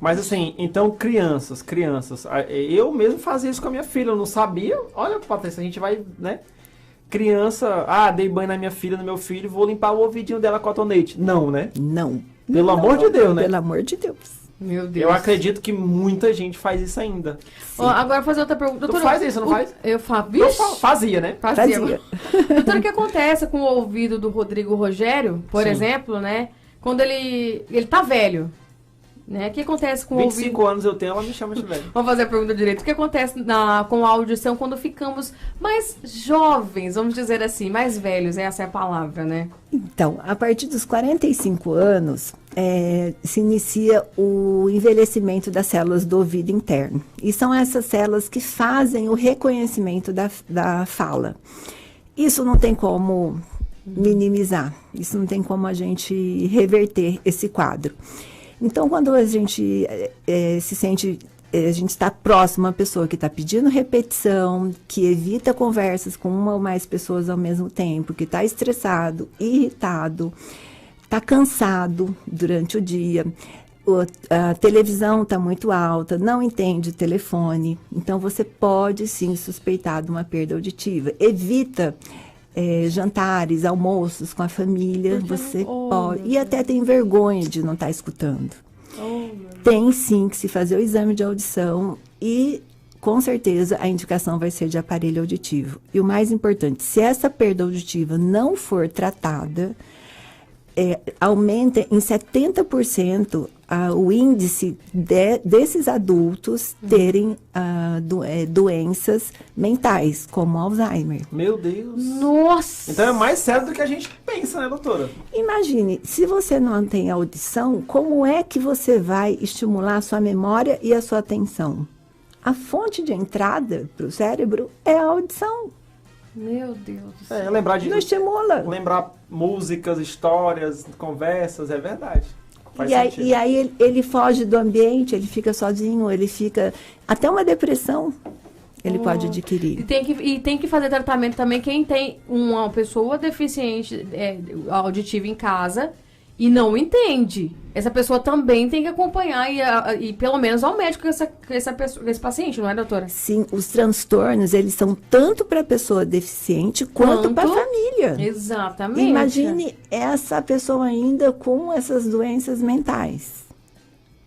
Mas assim, então crianças, eu mesmo fazia isso com a minha filha, eu não sabia. Olha, Patrícia, a gente vai, né? Criança, dei banho na minha filha, no meu filho, vou limpar o ouvidinho dela com cotonete. Não, né? Não. Pelo amor de Deus, né? Pelo amor de Deus. Meu Deus. Eu acredito que muita gente faz isso ainda. Agora fazer outra pergunta. Doutora, tu faz isso, não faz? Eu faço. Fazia, né? Fazia. Doutora, o que acontece com o ouvido do Rodrigo Rogério, por exemplo, né? Quando ele tá velho, né? O que acontece com o ouvido... 25 anos eu tenho, ela me chama de velho. Vamos fazer a pergunta direito. O que acontece com a audição quando ficamos mais jovens, vamos dizer assim, mais velhos, essa é a palavra, né? Então, a partir dos 45 anos, se inicia o envelhecimento das células do ouvido interno. E são essas células que fazem o reconhecimento da fala. Isso não tem como minimizar, isso não tem como a gente reverter esse quadro. Então, quando a gente se sente, a gente está próximo a uma pessoa que está pedindo repetição, que evita conversas com uma ou mais pessoas ao mesmo tempo, que está estressado, irritado, está cansado durante o dia, a televisão está muito alta, não entende o telefone, então você pode sim suspeitar de uma perda auditiva. Evita jantares, almoços com a família, você pode. E até tem vergonha de não estar escutando. Tem sim que se fazer o exame de audição e, com certeza, a indicação vai ser de aparelho auditivo. E o mais importante, se essa perda auditiva não for tratada, aumenta em 70% o índice desses adultos terem doenças mentais, como Alzheimer. Meu Deus! Nossa! Então é mais sério do que a gente pensa, né, doutora? Imagine, se você não tem audição, como é que você vai estimular a sua memória e a sua atenção? A fonte de entrada para o cérebro é a audição. Meu Deus do céu. Não estimula. Lembrar músicas, histórias, conversas, é verdade. E aí ele foge do ambiente, ele fica sozinho, ele fica... Até uma depressão ele pode adquirir. E tem que fazer tratamento também quem tem uma pessoa deficiente auditiva em casa e não entende. Essa pessoa também tem que acompanhar e pelo menos ao médico com esse paciente, não é, doutora? Sim, os transtornos, eles são tanto para a pessoa deficiente quanto para a família. Exatamente. Imagine essa pessoa ainda com essas doenças mentais.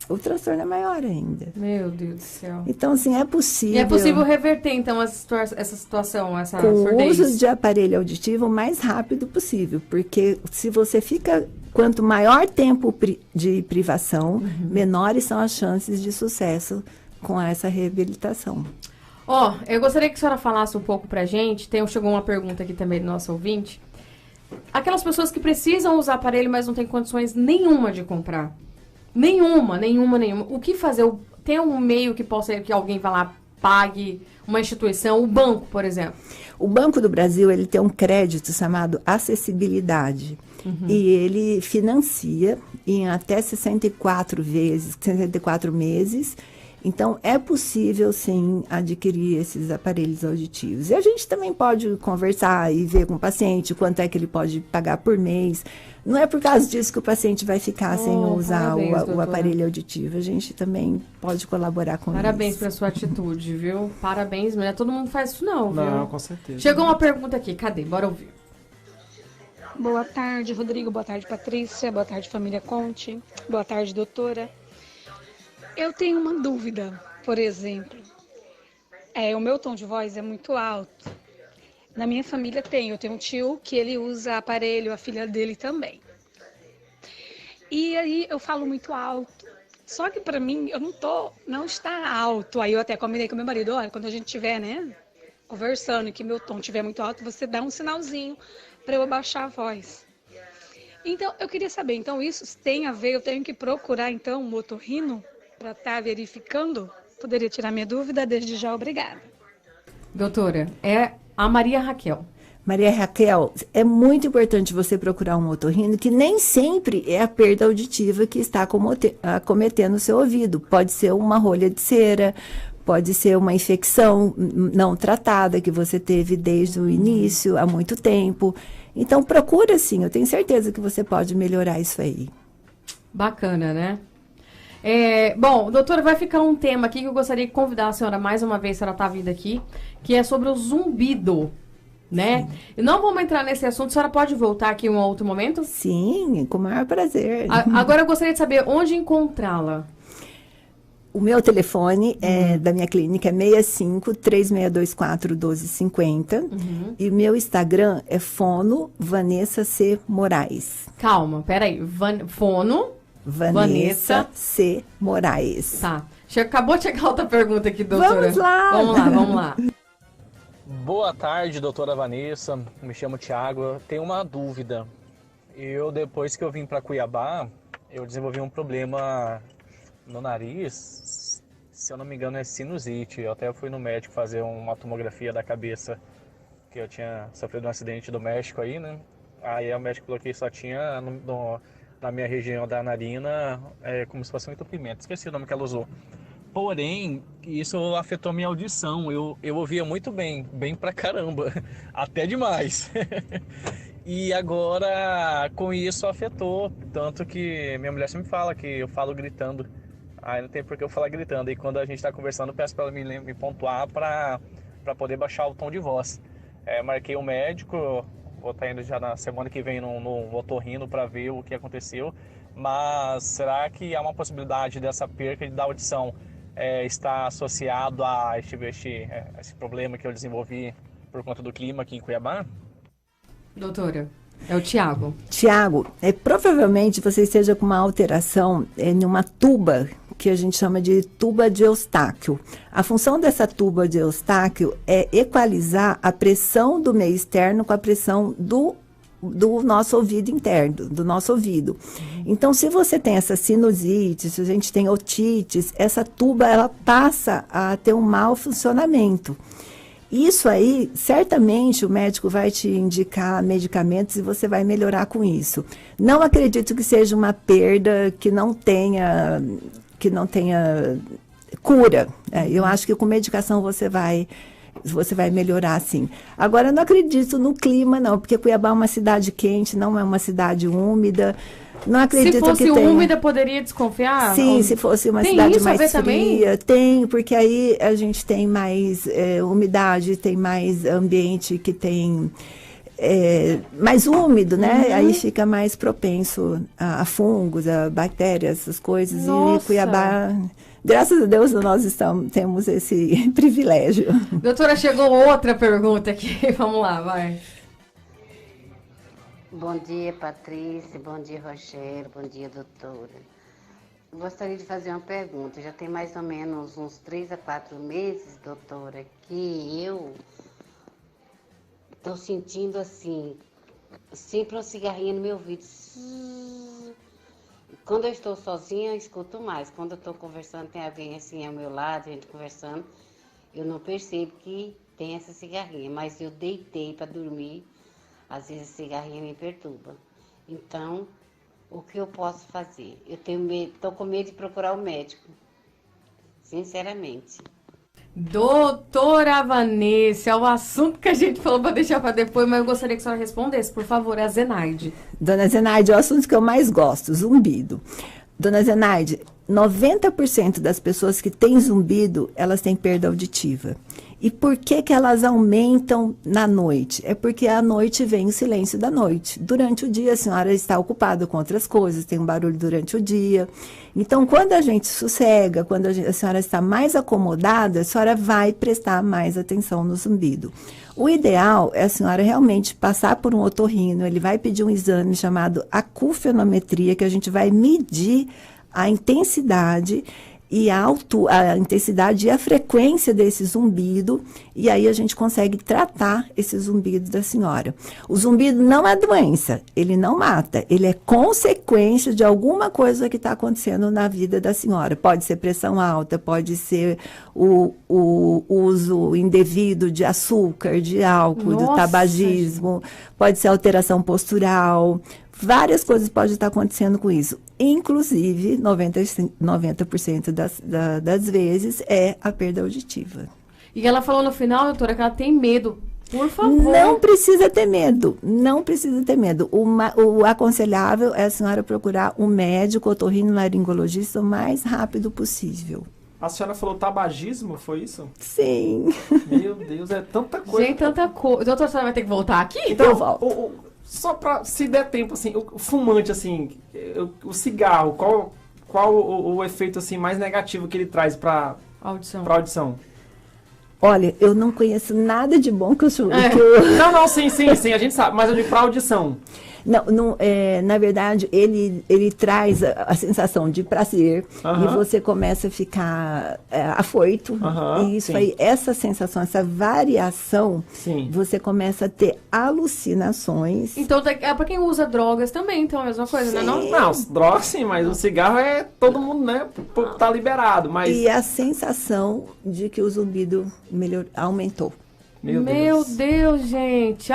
O transtorno é maior ainda. Meu Deus do céu. Então, assim, é possível... E é possível reverter, então, essa situação, essa com surdez? o uso de aparelho auditivo o mais rápido possível. Porque se você fica... Quanto maior tempo de privação, menores são as chances de sucesso com essa reabilitação. Eu gostaria que a senhora falasse um pouco pra gente. Chegou uma pergunta aqui também do nosso ouvinte. Aquelas pessoas que precisam usar aparelho, mas não têm condições nenhuma de comprar. Nenhuma. O que fazer? Tem um meio que alguém vá lá, pague, uma instituição, o banco, por exemplo? O Banco do Brasil, ele tem um crédito chamado acessibilidade. E ele financia em até 64 meses. Então, é possível, sim, adquirir esses aparelhos auditivos. E a gente também pode conversar e ver com o paciente quanto é que ele pode pagar por mês. Não é por causa disso que o paciente vai ficar sem usar o aparelho auditivo. A gente também pode colaborar com isso. Parabéns pela sua atitude, viu? Parabéns, não é todo mundo faz isso não, viu? Não, com certeza. Chegou uma pergunta aqui, cadê? Bora ouvir. Boa tarde, Rodrigo. Boa tarde, Patrícia. Boa tarde, família Conte. Boa tarde, doutora. Eu tenho uma dúvida, por exemplo. O meu tom de voz é muito alto. Na minha família eu tenho um tio que ele usa aparelho, a filha dele também. E aí eu falo muito alto. Só que para mim, não está alto. Aí eu até combinei com meu marido, olha, quando a gente estiver, conversando e que meu tom estiver muito alto, você dá um sinalzinho para eu abaixar a voz. Então, eu queria saber, isso tem a ver, eu tenho que procurar, um otorrino para estar verificando? Poderia tirar minha dúvida? Desde já, obrigada. Doutora, é a Maria Raquel. Maria Raquel, é muito importante você procurar um otorrino, que nem sempre é a perda auditiva que está acometendo o seu ouvido. Pode ser uma rolha de cera, pode ser uma infecção não tratada que você teve desde o início, há muito tempo. Então, procura sim, eu tenho certeza que você pode melhorar isso aí. Bacana, né? Bom, doutora, vai ficar um tema aqui que eu gostaria de convidar a senhora mais uma vez, se ela está vindo aqui, que é sobre o zumbido, né? E não vamos entrar nesse assunto, a senhora pode voltar aqui em um outro momento? Sim, com o maior prazer. Agora eu gostaria de saber onde encontrá-la. O meu telefone da minha clínica é 65-3624-1250. E o meu Instagram é Fono Vanessa C. Moraes. Calma, peraí. Fono Vanessa C. Moraes. Tá. Acabou de chegar outra pergunta aqui, doutora. Vamos lá! Vamos lá. Boa tarde, doutora Vanessa. Me chamo Thiago. Tenho uma dúvida. Depois que eu vim para Cuiabá, eu desenvolvi um problema no nariz. Se eu não me engano, é sinusite. Eu até fui no médico fazer uma tomografia da cabeça, que eu tinha sofrido um acidente doméstico aí, né? Aí o médico falou que só tinha na minha região da narina, como se fosse um entupimento. Esqueci o nome que ela usou. Porém, isso afetou minha audição. Eu ouvia muito bem pra caramba, até demais. E agora, com isso, afetou. Tanto que minha mulher sempre fala que eu falo gritando. Aí não tem por que eu falar gritando. E quando a gente está conversando, eu peço para ela me pontuar para poder baixar o tom de voz. Marquei um médico, vou estar indo já na semana que vem no otorrino para ver o que aconteceu. Mas será que há uma possibilidade dessa perca da audição estar associado a esse problema que eu desenvolvi por conta do clima aqui em Cuiabá? Doutora, é o Thiago. Thiago, provavelmente você esteja com uma alteração numa tuba, que a gente chama de tuba de Eustáquio. A função dessa tuba de Eustáquio é equalizar a pressão do meio externo com a pressão do nosso ouvido interno, do nosso ouvido. Então, se você tem essa sinusite, se a gente tem otites, essa tuba, ela passa a ter um mau funcionamento. Isso aí, certamente, o médico vai te indicar medicamentos e você vai melhorar com isso. Não acredito que seja uma perda que não tenha cura. Eu acho que com medicação você vai melhorar, sim. Agora, eu não acredito no clima, não, porque Cuiabá é uma cidade quente, não é uma cidade úmida. Não acredito que tenha. Se fosse úmida, poderia desconfiar? Sim, se fosse uma cidade mais fria. Tem, porque aí a gente tem mais umidade, tem mais ambiente que tem mais úmido, né? Aí fica mais propenso a fungos, a bactérias, essas coisas. Nossa. E Cuiabá, graças a Deus, nós temos esse privilégio. Doutora, chegou outra pergunta aqui. Vamos lá, vai. Bom dia, Patrícia. Bom dia, Rogério. Bom dia, doutora. Gostaria de fazer uma pergunta. Já tem mais ou menos uns 3 a 4 meses, doutora, que eu estou sentindo assim, sempre uma cigarrinha no meu ouvido. Quando eu estou sozinha, eu escuto mais. Quando eu estou conversando, tem alguém assim ao meu lado, a gente conversando, eu não percebo que tem essa cigarrinha. Mas eu deitei para dormir. Às vezes a cigarrinha me perturba. Então, o que eu posso fazer? Eu tenho medo, estou com medo de procurar o médico. Sinceramente. Doutora Vanessa, é o assunto que a gente falou para deixar para depois, mas eu gostaria que a senhora respondesse, por favor, a Zenaide. Dona Zenaide, é o assunto que eu mais gosto, zumbido. Dona Zenaide, 90% das pessoas que têm zumbido, elas têm perda auditiva. E por que elas aumentam na noite? É porque à noite vem o silêncio da noite. Durante o dia, a senhora está ocupada com outras coisas, tem um barulho durante o dia. Então, quando a gente sossega, quando a senhora está mais acomodada, a senhora vai prestar mais atenção no zumbido. O ideal é a senhora realmente passar por um otorrino, ele vai pedir um exame chamado acufenometria, que a gente vai medir a intensidade e a intensidade e a frequência desse zumbido, e aí a gente consegue tratar esse zumbido da senhora. O zumbido não é doença, ele não mata, ele é consequência de alguma coisa que está acontecendo na vida da senhora. Pode ser pressão alta, pode ser o uso indevido de açúcar, de álcool, do tabagismo, pode ser alteração postural. Várias coisas podem estar acontecendo com isso. Inclusive, 90% das vezes é a perda auditiva. E ela falou no final, doutora, que ela tem medo. Por favor. Não precisa ter medo, não precisa ter medo. O aconselhável é a senhora procurar um médico otorrinolaringologista o mais rápido possível. A senhora falou tabagismo, foi isso? Sim. Meu Deus, é tanta coisa. Gente, tanta coisa. Doutora, a senhora vai ter que voltar aqui? Então, Eu volto. só pra, se der tempo, assim, o fumante, assim, o cigarro, qual o efeito, assim, mais negativo que ele traz pra Audição. audição? Olha, eu não conheço nada de bom que eu... Não, sim, a gente sabe, mas eu digo pra audição. Não, na verdade, ele traz a sensação de prazer e você começa a ficar afoito. E isso sim. aí, essa sensação, essa variação, Sim. você começa a ter alucinações. Então, é pra quem usa drogas também, então é a mesma coisa, né? Não? Não, droga sim, mas o cigarro é todo mundo, né? Tá liberado, mas... E a sensação de que o zumbido aumentou. Meu Deus, gente.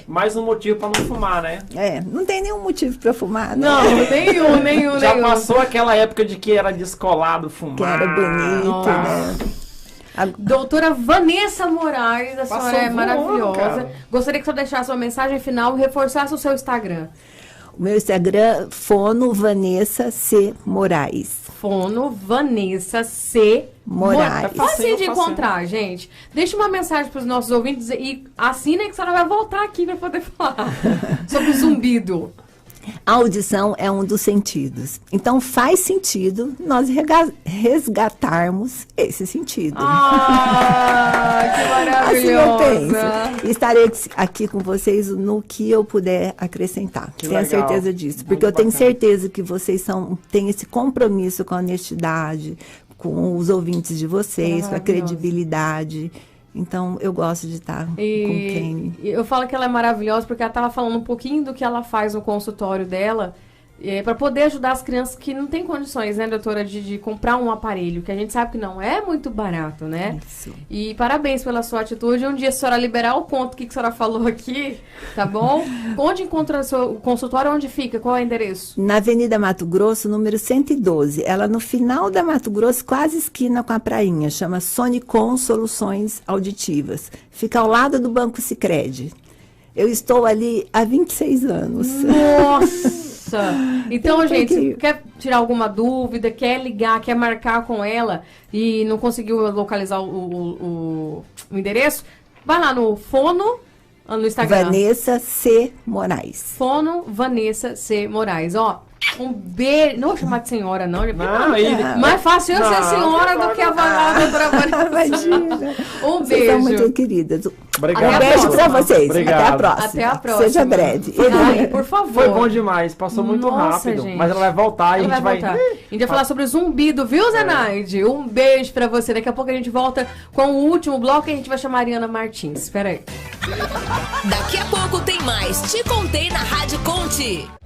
Mais um motivo pra não fumar, né? Não tem nenhum motivo para fumar, né? Não, nenhum. Já passou aquela época de que era descolado fumar. Que era bonito, Nossa. né? Doutora Vanessa Moraes, a Passou senhora é voando, maravilhosa. cara. Gostaria que você deixasse uma mensagem final e reforçasse o seu Instagram. O meu Instagram, Fono Vanessa C. Moraes. Fono Vanessa C. Moraes. Fácil de Facinho. encontrar, gente. Deixa uma mensagem para os nossos ouvintes e assina que a senhora vai voltar aqui para poder falar sobre o zumbido. A audição é um dos sentidos. Então faz sentido nós resgatarmos esse sentido. Que Assim eu maravilhosa. penso. Estarei aqui com vocês no que eu puder acrescentar. Que Tenho legal. certeza disso. Muito Porque eu tenho bacana. certeza que vocês têm esse compromisso com a honestidade, com os ouvintes de vocês, com a Maravilhosa. credibilidade. Então, eu gosto de estar com quem... E eu falo que ela é maravilhosa porque ela estava falando um pouquinho do que ela faz no consultório dela, para poder ajudar as crianças que não têm condições, né, doutora, de comprar um aparelho, que a gente sabe que não é muito barato, né? Isso. E parabéns pela sua atitude. Um dia, se a senhora liberar, eu conto o que a senhora falou aqui, tá bom? Onde encontra o seu consultório? Onde fica? Qual é o endereço? Na Avenida Mato Grosso, número 112. Ela no final da Mato Grosso, quase esquina com a prainha. Chama Sonicom Soluções Auditivas. Fica ao lado do Banco Sicredi. Eu estou ali há 26 anos. Nossa! Então, Eu gente, tenho que- quer tirar alguma dúvida, quer ligar, quer marcar com ela e não conseguiu localizar o endereço, vai lá no Fono, no Instagram. Vanessa C. Moraes. Fono Vanessa C. Moraes. Ó, um beijo. Não vou chamar de senhora, não. Não, ele... Mais fácil eu ser Não, senhora do que a doutora Vanessa. Imagina. Um Vocês são beijo. muito queridas. Obrigado. Até Um a beijo próxima. para vocês. Obrigado. Até a próxima. Até a próxima. Seja breve. Ai, por favor. Foi bom demais, passou muito Nossa, rápido. gente. Mas ela vai voltar e a Ela gente vai voltar. A gente vai falar sobre o zumbido, viu, Zenaide? Um beijo pra você. Daqui a pouco a gente volta com o último bloco e a gente vai chamar a Ariana Martins. Espera aí. Daqui a pouco tem mais Te Contei na Rádio Conte.